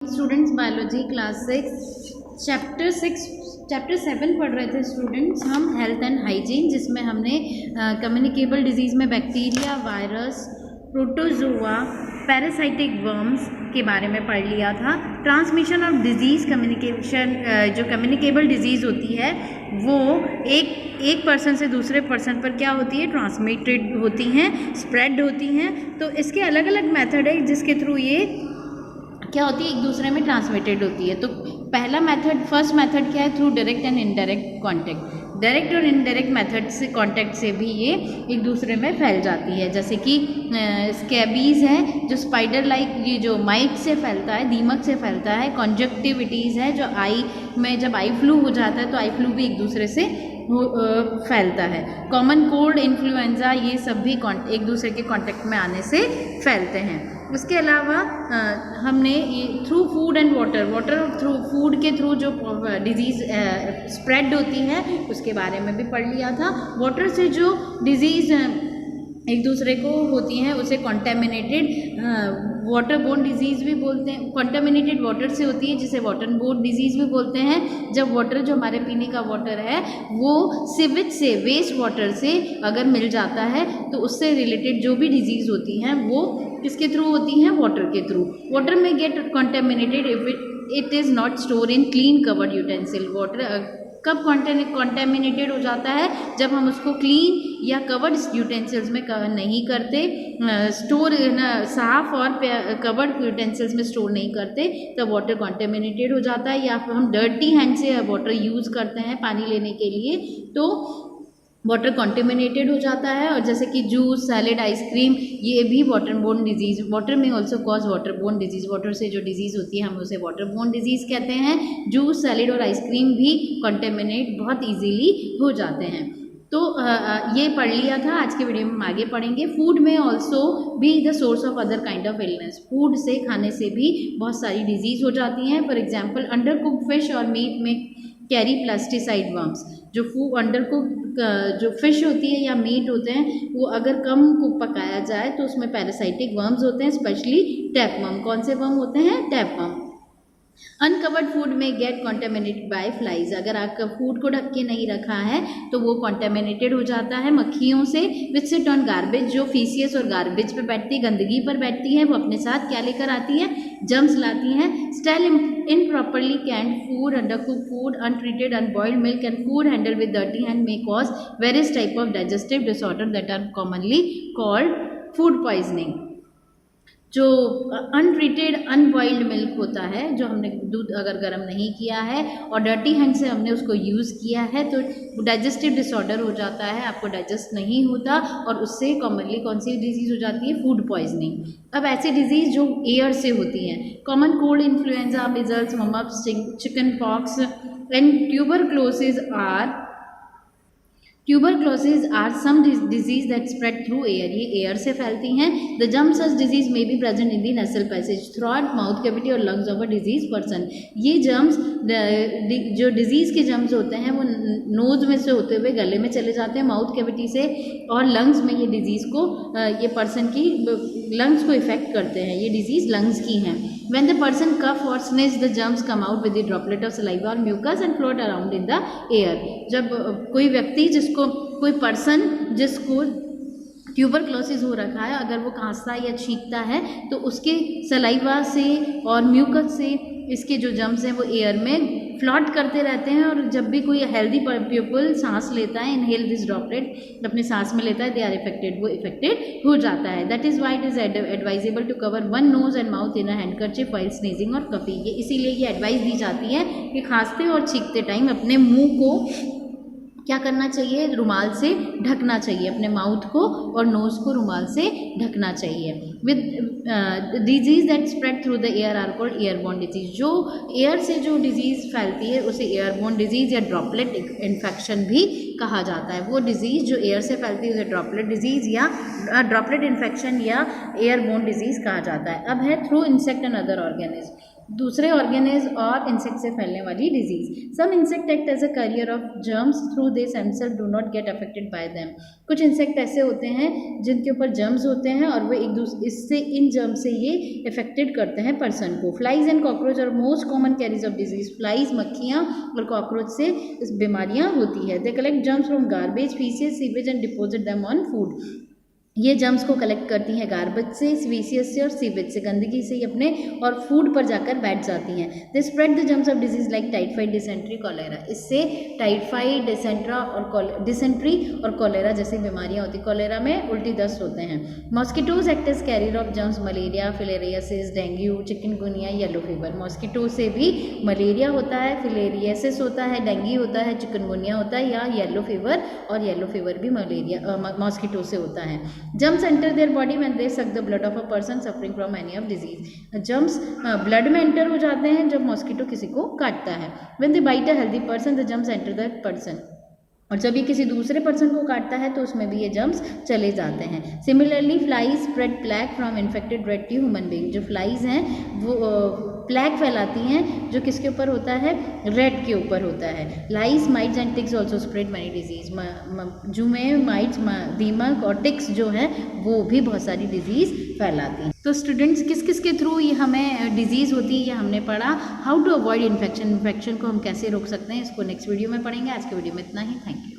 Students biology class 6 chapter 7 पढ़ रहे थे स्टूडेंट्स हम हेल्थ एंड हाइजीन, जिसमें हमने कम्युनिकेबल डिजीज़ में bacteria, virus, protozoa, parasitic worms के बारे में पढ़ लिया था। ट्रांसमिशन ऑफ डिजीज़ कम्युनिकेशन, जो कम्युनिकेबल डिजीज़ होती है वो एक पर्सन से दूसरे पर्सन पर क्या होती है, ट्रांसमिटेड होती हैं, स्प्रेड होती हैं। तो इसके अलग अलग मेथड है जिसके थ्रू ये क्या होती है, एक दूसरे में ट्रांसमिटेड होती है। तो पहला मेथड, फर्स्ट मेथड क्या है, through direct and indirect contact. Direct और इनडायरेक्ट मेथड से, कांटेक्ट से भी ये एक दूसरे में फैल जाती है। जैसे कि स्कैबीज़ है जो स्पाइडर लाइक, ये जो माइट से फैलता है, दीमक से फैलता है। कॉन्जक्टिविटीज़ है जो आई में, जब आई फ्लू हो जाता है तो आई फ्लू भी एक दूसरे से फैलता है। कॉमन कोल्ड, इन्फ्लुएंजा, ये सब भी एक दूसरे के कांटेक्ट में आने से फैलते हैं। उसके अलावा हमने ये through food and water through food के थ्रू जो डिजीज़ स्प्रेड होती है उसके बारे में भी पढ़ लिया था। वाटर से जो डिजीज़ एक दूसरे को होती हैं उसे कॉन्टेमिनेटेड वाटर बोर्न डिजीज़ भी बोलते हैं। कॉन्टेमिनेटेड वाटर से होती है जिसे वाटर बोर्न डिजीज़ भी बोलते हैं। जब वाटर, जो हमारे पीने का वाटर है, वो सीवेज से, वेस्ट वाटर से अगर मिल जाता है तो उससे रिलेटेड जो भी डिजीज़ होती हैं वो किसके थ्रू होती हैं, वाटर के थ्रू। वाटर में get contaminated if it is not store in clean covered utensil. Water कब कॉन्टेमिनेटेड हो जाता है, जब हम उसको क्लीन या कवर्ड यूटेंसिल्स में नहीं करते, स्टोर साफ और कवर्ड यूटेंसिल्स में स्टोर नहीं करते, तब वाटर कॉन्टेमिनेटेड हो जाता है। या फिर हम डर्टी हैंड से वाटर यूज़ करते हैं पानी लेने के लिए तो वाटर कॉन्टेमिनेटेड हो जाता है। और जैसे कि जूस, सैलेड, आइसक्रीम, ये भी वाटर बोर्न डिजीज़, वाटर में also cause water borne disease. Water से जो डिजीज़ होती है हम उसे वाटर बोर्न डिजीज़ कहते हैं। जूस, सैलेड और आइसक्रीम भी कॉन्टेमिनेट बहुत ईजीली हो जाते हैं। तो ये पढ़ लिया था। आज के वीडियो में हम आगे पढ़ेंगे। फूड में ऑल्सो भी the source of other kind of illness. Food से, खाने से भी बहुत सारी डिजीज़ हो जाती हैं। For example, under cooked fish और मीट में कैरी प्लास्टिसाइड वर्म्स। जो अंडर कुक जो फिश होती है या मीट होते हैं वो अगर कम कुक पकाया जाए तो उसमें पैरासाइटिक वर्म्स होते हैं, स्पेशली टैपवर्म। कौन से वर्म होते हैं, टैपवर्म। अनकवर्ड फूड में गेट कॉन्टेमिनेटेड बाय फ्लाइज। अगर आपका फूड को ढक के नहीं रखा है तो वो कॉन्टेमिनेटेड हो जाता है मक्खियों से। विच सिट ऑन गार्बेज, जो फीसियस और गार्बेज पे बैठती है, गंदगी पर बैठती है, वो अपने साथ क्या लेकर आती है, जम्स लाती हैं। Stale improperly canned food, undercooked food, untreated, unboiled milk and food handled with dirty hand may cause various type of digestive disorder that are commonly called food poisoning. जो अनट्रीटेड अनबॉइल्ड मिल्क होता है, जो हमने दूध अगर गर्म नहीं किया है और डर्टी हैंड से हमने उसको यूज़ किया है तो डाइजेस्टिव डिसऑर्डर हो जाता है, आपको डाइजेस्ट नहीं होता और उससे कॉमनली कौन सी डिजीज़ हो जाती है, फूड पॉइजनिंग। अब ऐसी डिजीज़ जो एयर से होती हैं, common cold, influenza, measles, mumps, chicken pox and tuberculosis are some disease that spread through air. ये एयर से फैलती हैं। The germ such disease may be present in the nasal passage throat mouth cavity और lungs of a diseased person. ये germs, जो disease के germs होते हैं वो नोज में से होते हुए गले में चले जाते हैं, माउथ कैविटी से, और लंग्स में ये डिजीज़ को, ये पर्सन की लंग्स को इफेक्ट करते हैं। ये डिजीज़ लंग्स की हैं। When the person cough or sneeze, the germs come out with the droplet of saliva or mucus and float around in the air. जब कोई व्यक्ति, कोई पर्सन जिसको ट्यूबरक्लोसिस हो रखा है, अगर वो खांसता या छींकता है तो उसके सलाइवा से और म्यूकस से इसके जो जर्म्स हैं वो एयर में फ्लॉट करते रहते हैं। और जब भी कोई हेल्दी पीपल सांस लेता है, इनहेल दिस ड्रॉपलेट, अपने सांस में लेता है, दे आर इफेक्टेड, वो इफेक्टेड हो जाता है। That is why it is advisable to cover one nose and mouth in a handkerchief while sneezing और कफिंग। ये इसीलिए ये एडवाइस दी जाती है कि खांसते और छींकते टाइम अपने मुंह को क्या करना चाहिए, रुमाल से ढकना चाहिए, अपने माउथ को और नोज़ को रुमाल से ढकना चाहिए। With disease that spread through the air are called airborne disease. जो एयर से जो डिजीज़ फैलती है उसे एयरबोर्न डिजीज़ या ड्रॉपलेट इन्फेक्शन भी कहा जाता है। वो डिजीज़ जो एयर से फैलती है उसे ड्रॉपलेट डिजीज़ या ड्रॉपलेट इन्फेक्शन या एयरबोर्न डिजीज़ कहा जाता है। अब है through insect and other organism. दूसरे ऑर्गेनिज और इंसेक्ट से फैलने वाली disease. Some insect act as a carrier of germs through they themselves do not get affected by them. कुछ इंसेक्ट ऐसे होते हैं जिनके ऊपर जर्म्स होते हैं और वो एक दूसरे इससे इन जर्म्स से ये इफेक्टेड करते हैं पर्सन को। फ्लाइज एंड कॉकरोच और most common carriers of disease. Flies, मक्खियाँ और कॉकरोच से बीमारियाँ होती है। They collect germs from garbage, faeces, sewage and deposit them on food. ये जर्म्स को कलेक्ट करती हैं गार्बेज से, फीसियस से और सीवेज से, गंदगी से ही अपने और फूड पर जाकर बैठ जाती हैं। They spread the germs of disease like typhoid, dysentery, cholera. इससे टाइफाइड, डिसेंट्री और कॉलेरा जैसी बीमारियां होती हैं। कॉलेरा में उल्टी दस्त होते हैं। Mosquitoes act as carrier of germs malaria, filariasis, dengue, chikungunya, yellow fever. Mosquito से भी मलेरिया होता है, फिलेरियासिस होता है, डेंगू होता है, चिकनगुनिया होता है या येलो फीवर, और येलो फीवर भी मलेरिया मॉस्किटो से होता है। Germs enter their body when they suck the blood of a person suffering from any of disease. Germs blood में enter हो जाते हैं जब मॉस्किटो किसी को काटता है। When they bite a healthy person, the germs enter the person. और जब ये किसी दूसरे पर्सन को काटता है तो उसमें भी ये जर्म्स चले जाते हैं। Similarly flies spread plague from infected rat to human being. जो फ्लाइज हैं वो प्लैक फैलाती हैं जो किसके ऊपर होता है, रेड के ऊपर होता है। Lice, mites and ticks also spread many disease. जुमे, माइट्स, दीमक और टिक्स जो है वो भी बहुत सारी डिजीज़ फैलाती हैं। तो स्टूडेंट्स किस किस के थ्रू ये हमें डिजीज़ होती है ये हमने पढ़ा। हाउ टू अवॉइड इन्फेक्शन को हम कैसे रोक सकते हैं इसको नेक्स्ट वीडियो में पढ़ेंगे। आज के वीडियो में इतना ही। Thank you.